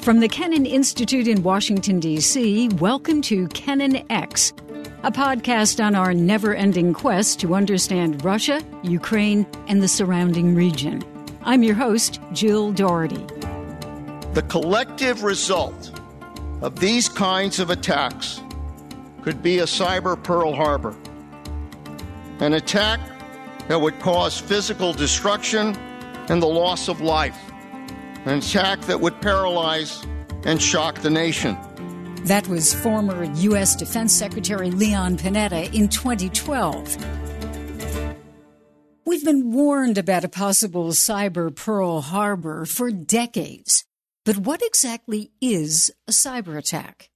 From the Kennan Institute in Washington, D.C., welcome to KennanX, a podcast on our never-ending quest to understand Russia, Ukraine, and the surrounding region. I'm your host, Jill Dougherty. The collective result of these kinds of attacks could be a cyber Pearl Harbor, an attack that would cause physical destruction and the loss of life, an attack that would paralyze and shock the nation. That was former U.S. Defense Secretary Leon Panetta in 2012. We've been warned about a possible cyber Pearl Harbor for decades. But what exactly is a cyber attack?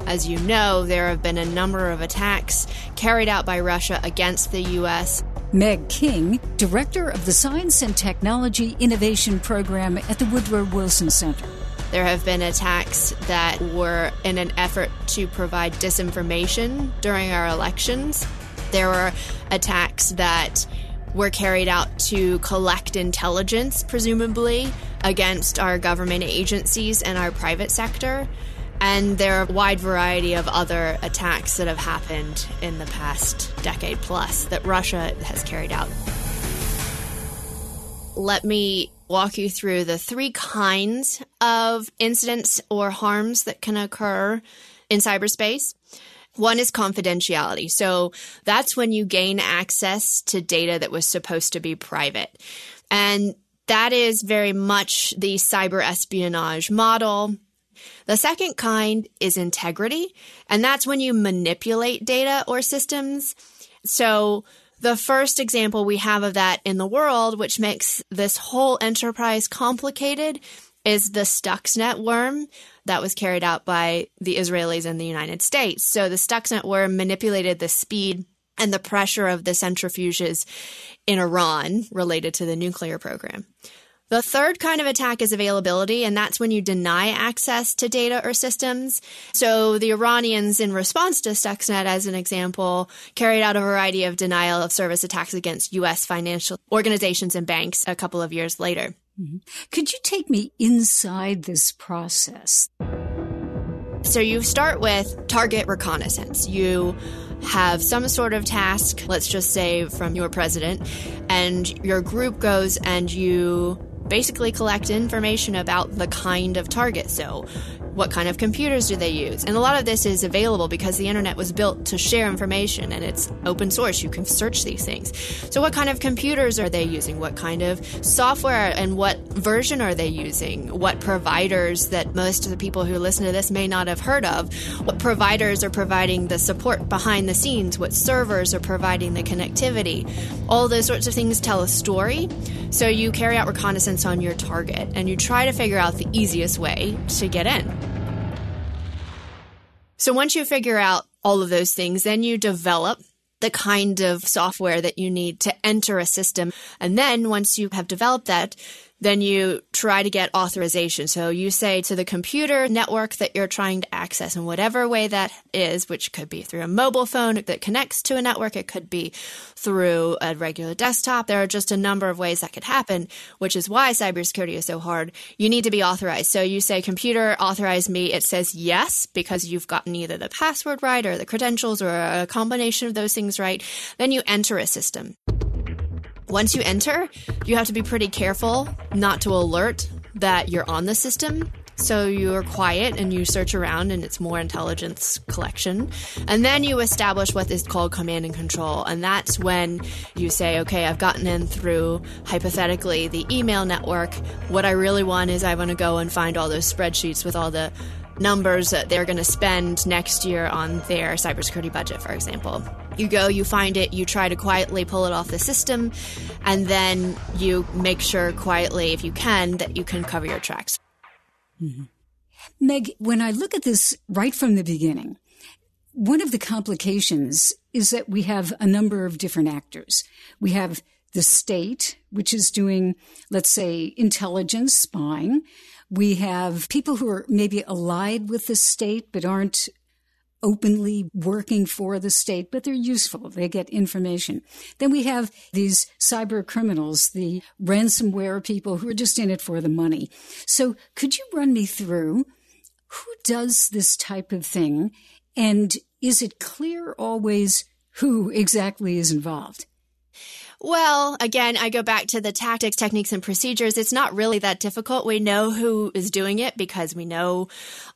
As you know, there have been a number of attacks carried out by Russia against the U.S. Meg King, director of the Science and Technology Innovation Program at the Woodrow Wilson Center. There have been attacks that were in an effort to provide disinformation during our elections. There were attacks that were carried out to collect intelligence, presumably, against our government agencies and our private sector. And there are a wide variety of other attacks that have happened in the past decade plus that Russia has carried out. Let me walk you through the three kinds of incidents or harms that can occur in cyberspace. One is confidentiality. So that's when you gain access to data that was supposed to be private. And that is very much the cyber espionage model. The second kind is integrity, and that's when you manipulate data or systems. So the first example we have of that in the world, which makes this whole enterprise complicated, is the Stuxnet worm that was carried out by the Israelis and the United States. So the Stuxnet worm manipulated the speed and the pressure of the centrifuges in Iran related to the nuclear program. The third kind of attack is availability, and that's when you deny access to data or systems. So the Iranians, in response to Stuxnet, as an example, carried out a variety of denial of service attacks against U.S. financial organizations and banks a couple of years later. Mm-hmm. Could you take me inside this process? So you start with target reconnaissance. You have some sort of task, let's just say from your president, and your group goes and you basically collect information about the kind of target. So what kind of computers do they use? And a lot of this is available because the internet was built to share information and it's open source. You can search these things. So what kind of computers are they using? What kind of software and what version are they using? What providers that most of the people who listen to this may not have heard of? What providers are providing the support behind the scenes? What servers are providing the connectivity? All those sorts of things tell a story. So you carry out reconnaissance on your target and you try to figure out the easiest way to get in. So once you figure out all of those things, then you develop the kind of software that you need to enter a system. And then once you have developed that, then you try to get authorization. So you say to the computer network that you're trying to access in whatever way that is, which could be through a mobile phone that connects to a network. It could be through a regular desktop. There are just a number of ways that could happen, which is why cybersecurity is so hard. You need to be authorized. So you say, computer, authorize me. It says yes, because you've gotten either the password right or the credentials or a combination of those things right. Then you enter a system. Once you enter, you have to be pretty careful not to alert that you're on the system. So you're quiet and you search around and it's more intelligence collection. And then you establish what is called command and control. And that's when you say, okay, I've gotten in through, hypothetically, the email network. What I really want is I want to go and find all those spreadsheets with all the numbers that they're going to spend next year on their cybersecurity budget, for example. You go, you find it, you try to quietly pull it off the system, and then you make sure quietly, if you can, that you can cover your tracks. Mm-hmm. Meg, when I look at this right from the beginning, one of the complications is that we have a number of different actors. We have the state, which is doing, let's say, intelligence, spying. We have people who are maybe allied with the state but aren't openly working for the state, but they're useful. They get information. Then we have these cyber criminals, the ransomware people who are just in it for the money. So could you run me through who does this type of thing? And is it clear always who exactly is involved? Well, again, I go back to the tactics, techniques, and procedures. It's not really that difficult. We know who is doing it because we know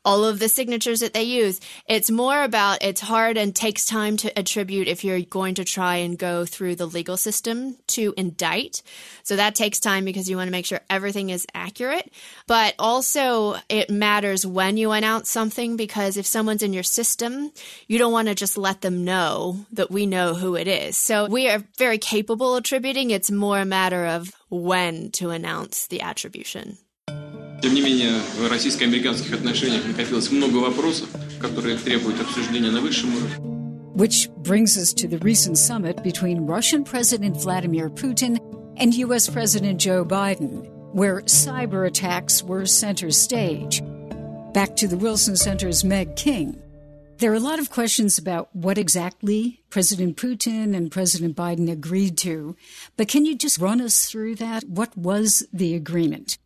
all of the signatures that they use. It's more about it's hard and takes time to attribute if you're going to try and go through the legal system to indict. So that takes time because you want to make sure everything is accurate. But also it matters when you announce something, because if someone's in your system, you don't want to just let them know that we know who it is. So we are very capable attributing. It's more a matter of when to announce the attribution. Тем не менее, в российско-американских отношениях накопилось много вопросов, которые требуют обсуждения на высшем уровне. Which brings us to the recent summit between Russian President Vladimir Putin and U.S. President Joe Biden, where cyber attacks were center stage. Back to the Wilson Center's Meg King. There are a lot of questions about what exactly President Putin and President Biden agreed to, but can you just run us through that? What was the agreement?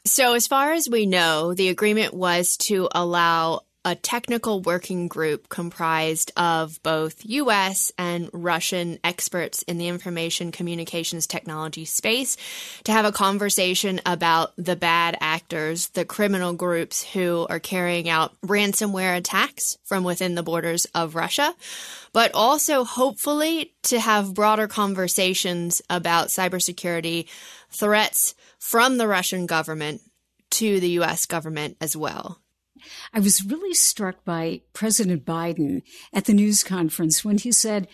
So as far as we know, the agreement was to allow a technical working group comprised of both U.S. and Russian experts in the information communications technology space to have a conversation about the bad actors, the criminal groups who are carrying out ransomware attacks from within the borders of Russia, but also hopefully to have broader conversations about cybersecurity threats from the Russian government to the U.S. government as well. I was really struck by President Biden at the news conference when he said,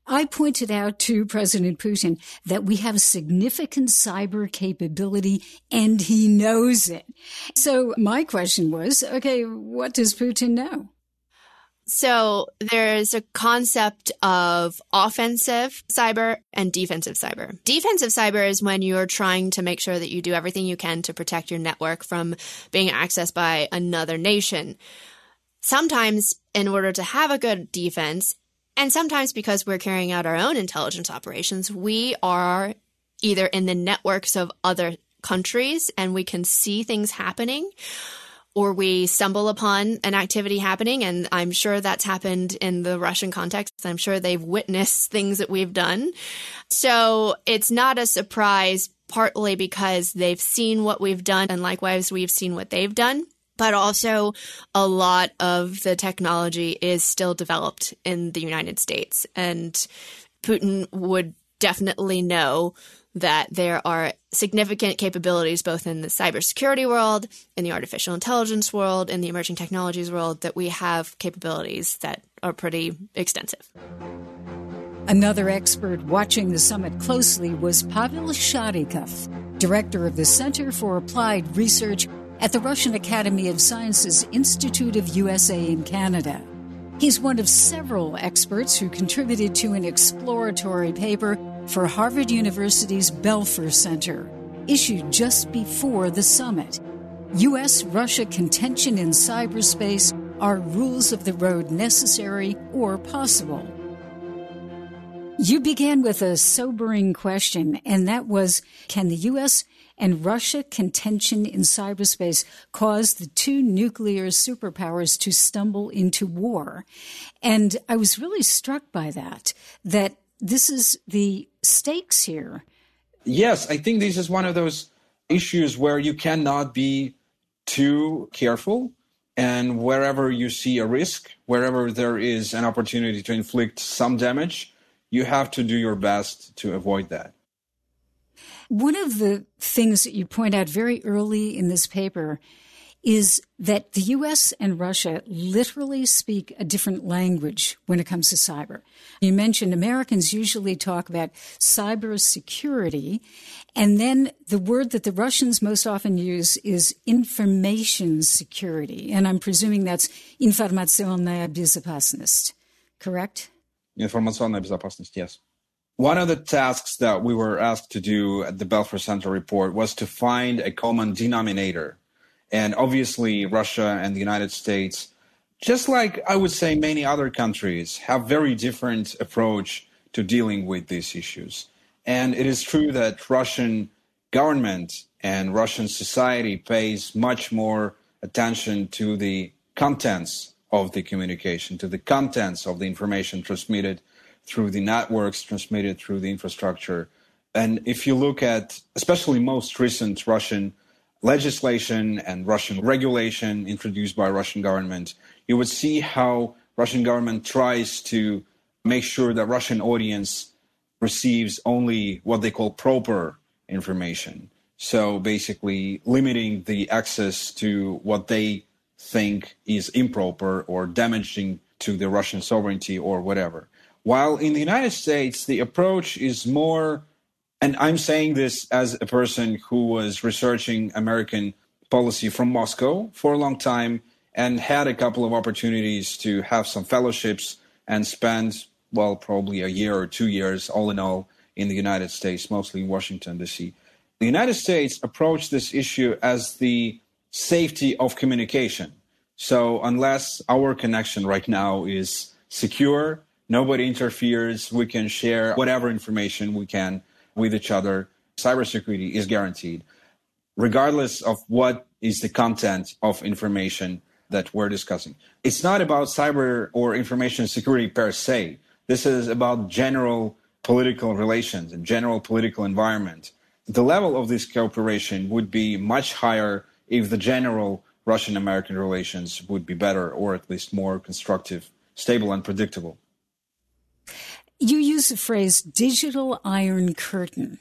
I pointed out to President Putin that we have significant cyber capability and he knows it. So my question was, okay, what does Putin know? So there's a concept of offensive cyber and defensive cyber. Defensive cyber is when you're trying to make sure that you do everything you can to protect your network from being accessed by another nation. Sometimes in order to have a good defense, and sometimes because we're carrying out our own intelligence operations, we are either in the networks of other countries and we can see things happening, or we stumble upon an activity happening, and I'm sure that's happened in the Russian context. I'm sure they've witnessed things that we've done. So it's not a surprise, partly because they've seen what we've done, and likewise we've seen what they've done. But also a lot of the technology is still developed in the United States, and Putin would definitely know that there are significant capabilities both in the cybersecurity world, in the artificial intelligence world, in the emerging technologies world, that we have capabilities that are pretty extensive. Another expert watching the summit closely was Pavel Sharikov, director of the Center for Applied Research at the Russian Academy of Sciences Institute of USA in Canada. He's one of several experts who contributed to an exploratory paper for Harvard University's Belfer Center, issued just before the summit. U.S.-Russia contention in cyberspace, are rules of the road necessary or possible? You began with a sobering question, and that was, can the U.S. and Russia contention in cyberspace cause the two nuclear superpowers to stumble into war? And I was really struck by that this is the stakes here. Yes, I think this is one of those issues where you cannot be too careful. And wherever you see a risk, wherever there is an opportunity to inflict some damage, you have to do your best to avoid that. One of the things that you point out very early in this paper is that the U.S. and Russia literally speak a different language when it comes to cyber. You mentioned Americans usually talk about cyber security, and then the word that the Russians most often use is information security, and I'm presuming that's информационная безопасность, correct? Informaционная безопасность, yes. One of the tasks that we were asked to do at the Belfer Center report was to find a common denominator. And obviously, Russia and the United States just like I would say many other countries have very different approach to dealing with these issues. And it is true that Russian government and Russian society pays much more attention to the contents of the communication, to the contents of the information transmitted through the networks, transmitted through the infrastructure. And if you look at especially most recent Russian legislation and Russian regulation introduced by Russian government, you would see how Russian government tries to make sure that Russian audience receives only what they call proper information. So basically limiting the access to what they think is improper or damaging to the Russian sovereignty or whatever. While in the United States, the approach is more, and I'm saying this as a person who was researching American policy from Moscow for a long time and had a couple of opportunities to have some fellowships and spend, well, probably a year or 2 years, all in all, in the United States, mostly in Washington, D.C. The United States approached this issue as the safety of communication. So unless our connection right now is secure, nobody interferes, we can share whatever information we can with each other, cybersecurity is guaranteed, regardless of what is the content of information that we're discussing. It's not about cyber or information security per se. This is about general political relations and general political environment. The level of this cooperation would be much higher if the general Russian-American relations would be better, or at least more constructive, stable, and predictable. You use the phrase digital iron curtain.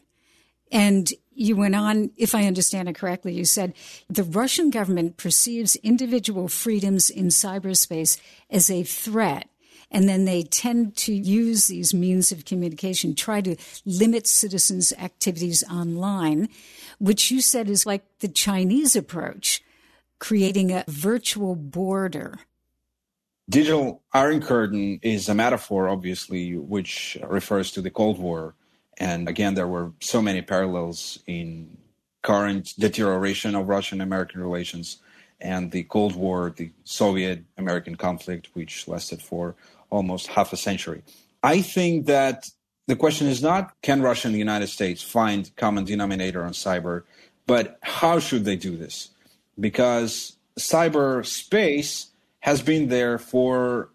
And you went on, if I understand it correctly, you said the Russian government perceives individual freedoms in cyberspace as a threat. And then they tend to use these means of communication, try to limit citizens' activities online, which you said is like the Chinese approach, creating a virtual border. Digital Iron Curtain is a metaphor, obviously, which refers to the Cold War. And again, there were so many parallels in current deterioration of Russian-American relations and the Cold War, the Soviet-American conflict, which lasted for almost half a century. I think that the question is not, can Russia and the United States find common denominator on cyber, but how should they do this? Because cyberspace has been there for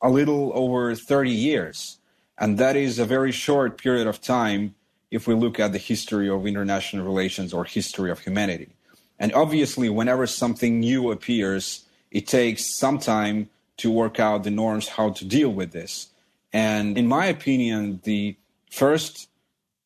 a little over 30 years. And that is a very short period of time if we look at the history of international relations or history of humanity. And obviously, whenever something new appears, it takes some time to work out the norms how to deal with this. And in my opinion, the first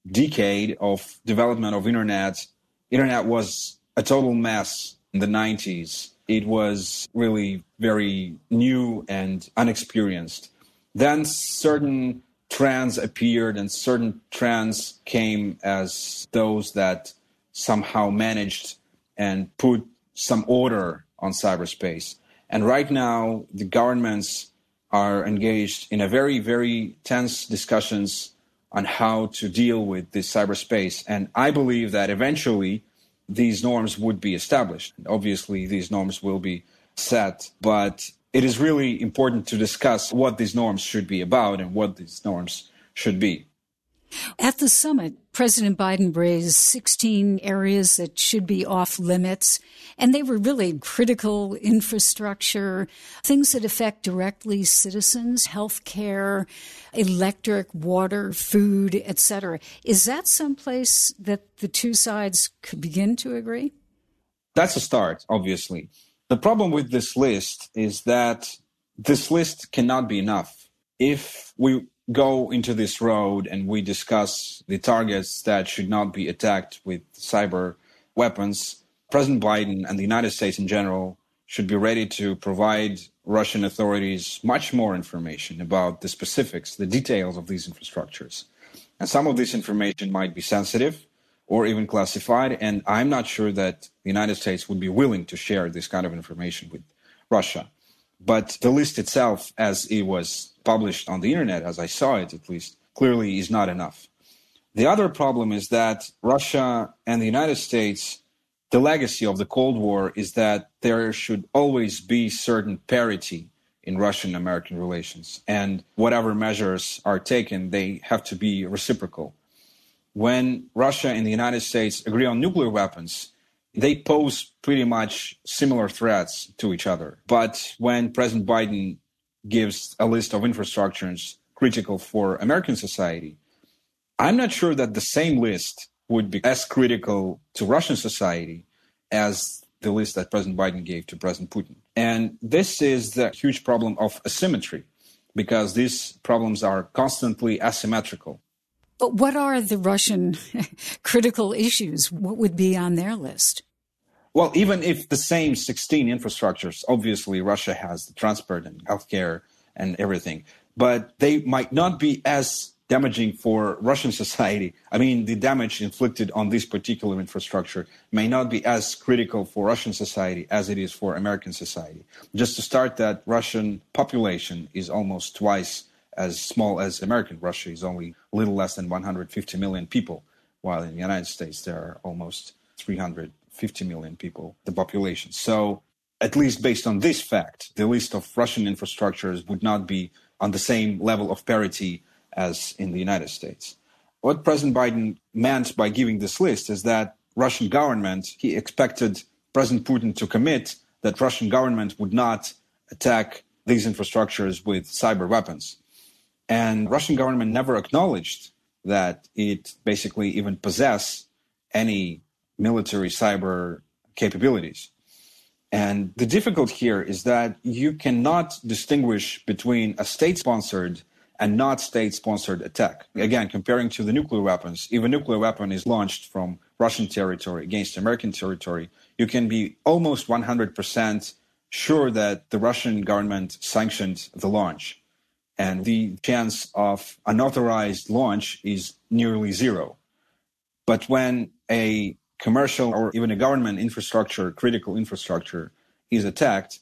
decade of development of internet was a total mess in the 90s. It was really very new and unexperienced. Then certain trends appeared and certain trends came as those that somehow managed and put some order on cyberspace. And right now, the governments are engaged in a very, very tense discussions on how to deal with this cyberspace. And I believe that eventually these norms would be established. Obviously, these norms will be set, but it is really important to discuss what these norms should be about and what these norms should be. At the summit, President Biden raised 16 areas that should be off limits, and they were really critical infrastructure, things that affect directly citizens, healthcare, electric, water, food, etc. Is that someplace that the two sides could begin to agree? That's a start, obviously. The problem with this list is that this list cannot be enough. If we go into this road and we discuss the targets that should not be attacked with cyber weapons, President Biden and the United States in general should be ready to provide Russian authorities much more information about the specifics, the details of these infrastructures. And some of this information might be sensitive or even classified, and I'm not sure that the United States would be willing to share this kind of information with Russia. But the list itself, as it was published on the internet, as I saw it at least, clearly is not enough. The other problem is that Russia and the United States, the legacy of the Cold War is that there should always be certain parity in Russian-American relations. And whatever measures are taken, they have to be reciprocal. When Russia and the United States agree on nuclear weapons, they pose pretty much similar threats to each other. But when President Biden gives a list of infrastructures critical for American society, I'm not sure that the same list would be as critical to Russian society as the list that President Biden gave to President Putin. And this is the huge problem of asymmetry, because these problems are constantly asymmetrical. But what are the Russian critical issues? What would be on their list? Well, even if the same 16 infrastructures, obviously Russia has the transport and healthcare and everything, but they might not be as damaging for Russian society. I mean, the damage inflicted on this particular infrastructure may not be as critical for Russian society as it is for American society. Just to start, that Russian population is almost twice as small as American. Russia is only a little less than 150 million people, while in the United States there are almost 350 million people, the population. So at least based on this fact, the list of Russian infrastructures would not be on the same level of parity as in the United States. What President Biden meant by giving this list is that Russian government, he expected President Putin to commit that Russian government would not attack these infrastructures with cyber weapons. And Russian government never acknowledged that it basically even possess any military cyber capabilities. And the difficulty here is that you cannot distinguish between a state-sponsored and not state-sponsored attack. Again, comparing to the nuclear weapons, if a nuclear weapon is launched from Russian territory against American territory, you can be almost 100% sure that the Russian government sanctioned the launch. And the chance of unauthorized launch is nearly zero. But when a commercial or even a government infrastructure, critical infrastructure, is attacked,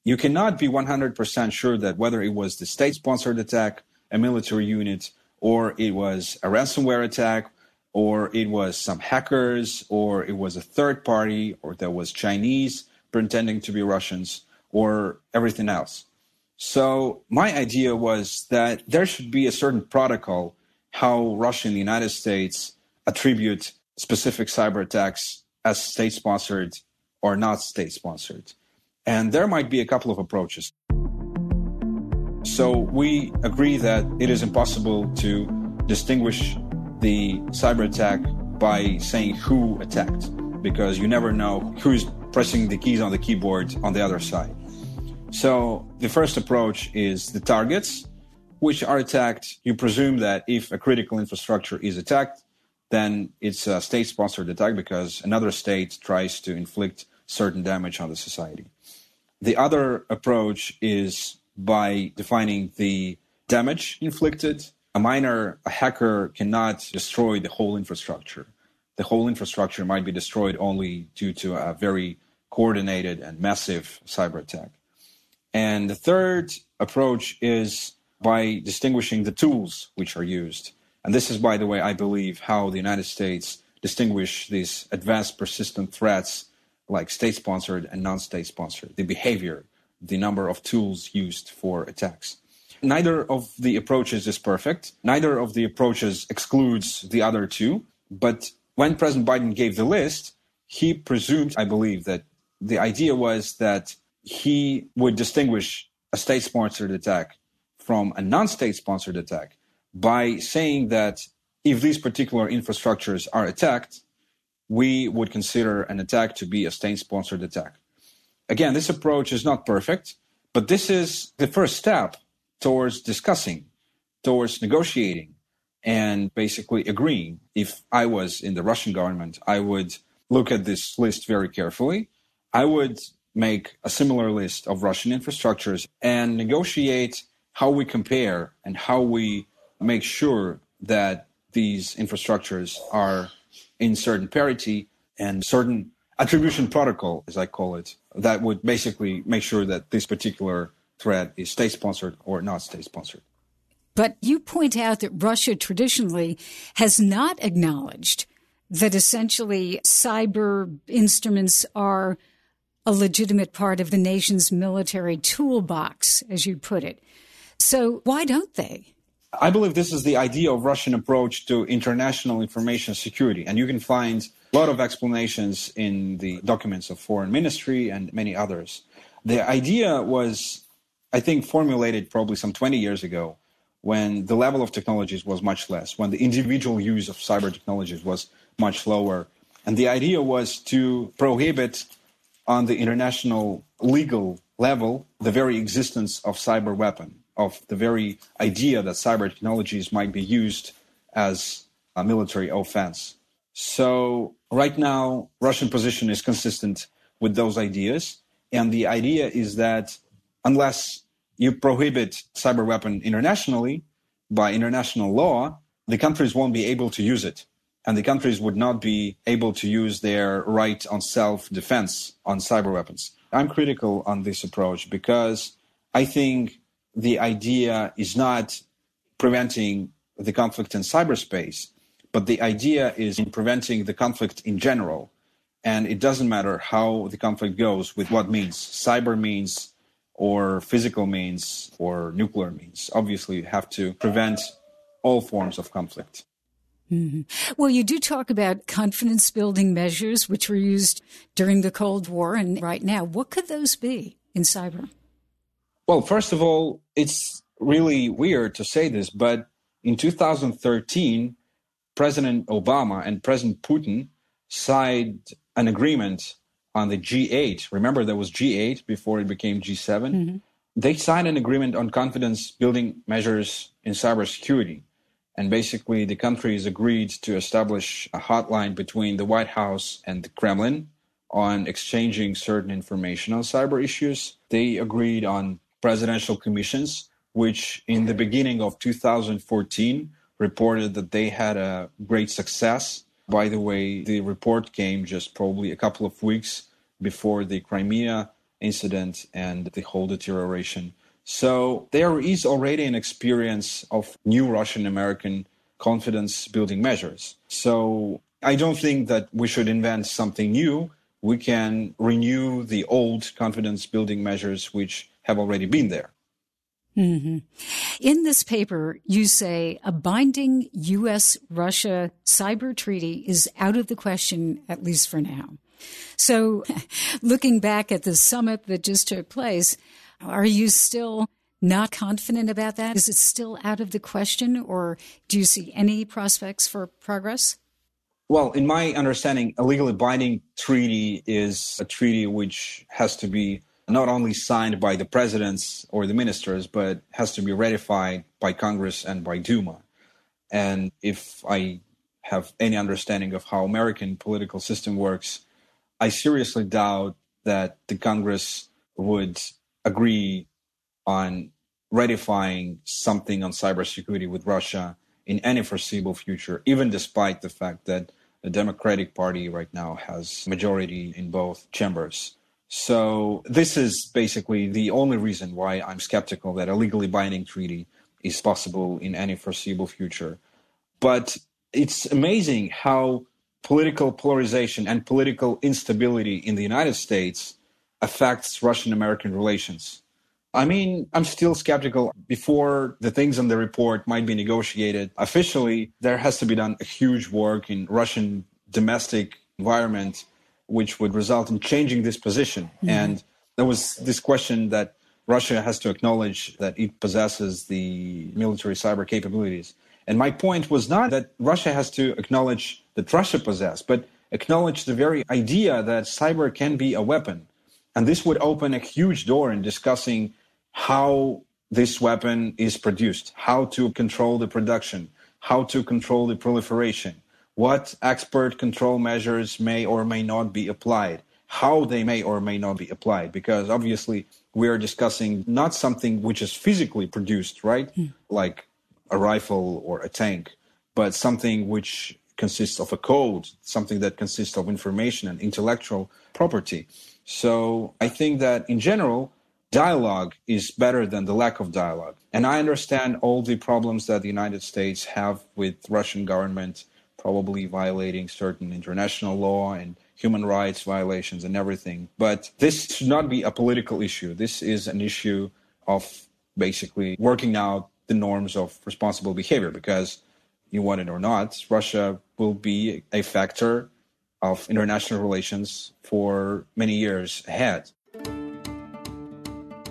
you cannot be 100% sure that whether it was the state-sponsored attack, a military unit, or it was a ransomware attack, or it was some hackers, or it was a third party, or there was Chinese pretending to be Russians, or everything else. So my idea was that there should be a certain protocol how Russia and the United States attribute specific cyber attacks as state-sponsored or not state-sponsored. And there might be a couple of approaches. So we agree that it is impossible to distinguish the cyber attack by saying who attacked, because you never know who's pressing the keys on the keyboard on the other side. So the first approach is the targets, which are attacked. You presume that if a critical infrastructure is attacked, then it's a state-sponsored attack because another state tries to inflict certain damage on the society. The other approach is by defining the damage inflicted. A hacker cannot destroy the whole infrastructure. The whole infrastructure might be destroyed only due to a very coordinated and massive cyber attack. And the third approach is by distinguishing the tools which are used. And this is, by the way, I believe, how the United States distinguish these advanced persistent threats like state-sponsored and non-state-sponsored, the behavior, the number of tools used for attacks. Neither of the approaches is perfect. Neither of the approaches excludes the other two. But when President Biden gave the list, he presumed, I believe, that the idea was that he would distinguish a state-sponsored attack from a non-state-sponsored attack by saying that if these particular infrastructures are attacked, we would consider an attack to be a state-sponsored attack. Again, this approach is not perfect, but this is the first step towards discussing, towards negotiating, and basically agreeing. If I was in the Russian government, I would look at this list very carefully. I would make a similar list of Russian infrastructures and negotiate how we compare and how we make sure that these infrastructures are in certain parity and certain attribution protocol, as I call it, that would basically make sure that this particular threat is state-sponsored or not state-sponsored. But you point out that Russia traditionally has not acknowledged that essentially cyber instruments are a legitimate part of the nation's military toolbox, as you put it. So why don't they? I believe this is the ideal Russian approach to international information security. And you can find a lot of explanations in the documents of Foreign Ministry and many others. The idea was, I think, formulated probably some 20 years ago when the level of technologies was much less, when the individual use of cyber technologies was much lower. And the idea was to prohibit on the international legal level the very existence of cyber weapon, of the very idea that cyber technologies might be used as a military offense. So right now, Russian position is consistent with those ideas. And the idea is that unless you prohibit cyber weapon internationally by international law, the countries won't be able to use it. And the countries would not be able to use their right on self-defense on cyber weapons. I'm critical on this approach because I think the idea is not preventing the conflict in cyberspace, but the idea is in preventing the conflict in general. And it doesn't matter how the conflict goes, with what means, cyber means, or physical means, or nuclear means. Obviously, you have to prevent all forms of conflict. Mm-hmm. Well, you do talk about confidence-building measures, which were used during the Cold War and right now. What could those be in cyber? Well, first of all, it's really weird to say this, but in 2013, President Obama and President Putin signed an agreement on the G8. Remember, there was G8 before it became G7. Mm-hmm. They signed an agreement on confidence-building measures in cybersecurity. And basically, the countries agreed to establish a hotline between the White House and the Kremlin on exchanging certain information on cyber issues. They agreed on presidential commissions, which in the beginning of 2014 reported that they had a great success. By the way, the report came just probably a couple of weeks before the Crimea incident and the whole deterioration. So there is already an experience of new Russian-American confidence-building measures. So I don't think that we should invent something new. We can renew the old confidence-building measures which have already been there. Mm-hmm. In this paper, you say a binding U.S.-Russia cyber treaty is out of the question, at least for now. So looking back at the summit that just took place, are you still not confident about that? Is it still out of the question, or do you see any prospects for progress? Well, in my understanding, a legally binding treaty is a treaty which has to be not only signed by the presidents or the ministers, but has to be ratified by Congress and by Duma. And if I have any understanding of how American political system works, I seriously doubt that the Congress would agree on ratifying something on cybersecurity with Russia in any foreseeable future, even despite the fact that the Democratic Party right now has majority in both chambers. So this is basically the only reason why I'm skeptical that a legally binding treaty is possible in any foreseeable future. But it's amazing how political polarization and political instability in the United States affects Russian-American relations. I mean, I'm still skeptical. Before the things in the report might be negotiated officially, there has to be done a huge work in Russian domestic environment, which would result in changing this position. Mm-hmm. And there was this question that Russia has to acknowledge that it possesses the military cyber capabilities. And my point was not that Russia has to acknowledge that Russia possesses, but acknowledge the very idea that cyber can be a weapon. And this would open a huge door in discussing how this weapon is produced, how to control the production, how to control the proliferation, what expert control measures may or may not be applied, how they may or may not be applied, because obviously we are discussing not something which is physically produced, right? Like a rifle or a tank, but something which consists of a code, something that consists of information and intellectual property. So I think that in general, dialogue is better than the lack of dialogue. And I understand all the problems that the United States have with Russian government, probably violating certain international law and human rights violations and everything. But this should not be a political issue. This is an issue of basically working out the norms of responsible behavior, because you want it or not, Russia will be a factor of international relations for many years ahead.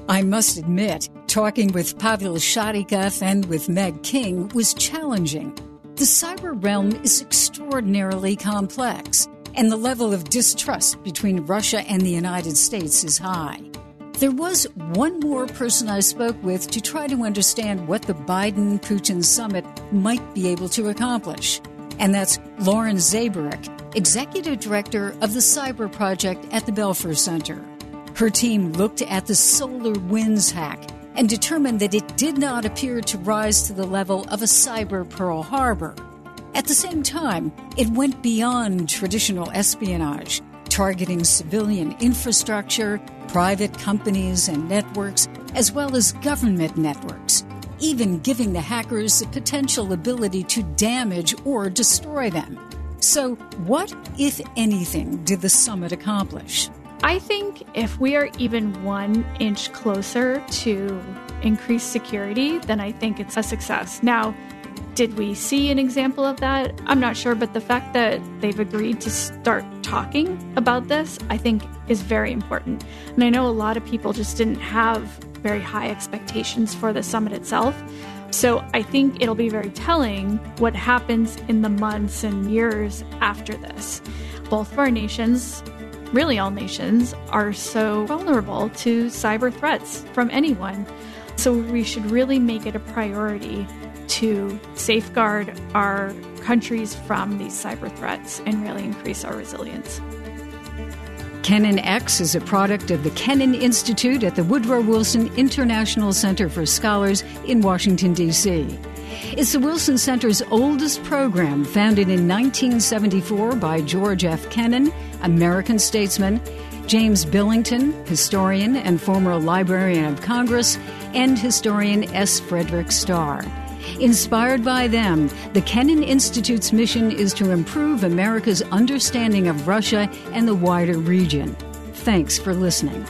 I must admit, talking with Pavel Sharikov and with Meg King was challenging. The cyber realm is extraordinarily complex, and the level of distrust between Russia and the United States is high. There was one more person I spoke with to try to understand what the Biden-Putin summit might be able to accomplish, and that's Lauren Zabierek, Executive Director of the Cyber Project at the Belfer Center. Her team looked at the SolarWinds hack and determined that it did not appear to rise to the level of a cyber Pearl Harbor. At the same time, it went beyond traditional espionage, targeting civilian infrastructure, private companies and networks, as well as government networks, even giving the hackers the potential ability to damage or destroy them. So what, if anything, did the summit accomplish? I think if we are even 1 inch closer to increased security, then I think it's a success. Now, did we see an example of that? I'm not sure, but the fact that they've agreed to start talking about this, I think, is very important. And I know a lot of people just didn't have very high expectations for the summit itself. So I think it'll be very telling what happens in the months and years after this. Both of our nations, really all nations, are so vulnerable to cyber threats from anyone. So we should really make it a priority to safeguard our countries from these cyber threats and really increase our resilience. KennanX is a product of the Kennan Institute at the Woodrow Wilson International Center for Scholars in Washington, D.C. It's the Wilson Center's oldest program, founded in 1974 by George F. Kennan, American statesman, James Billington, historian and former Librarian of Congress, and historian S. Frederick Starr. Inspired by them, the Kennan Institute's mission is to improve America's understanding of Russia and the wider region. Thanks for listening.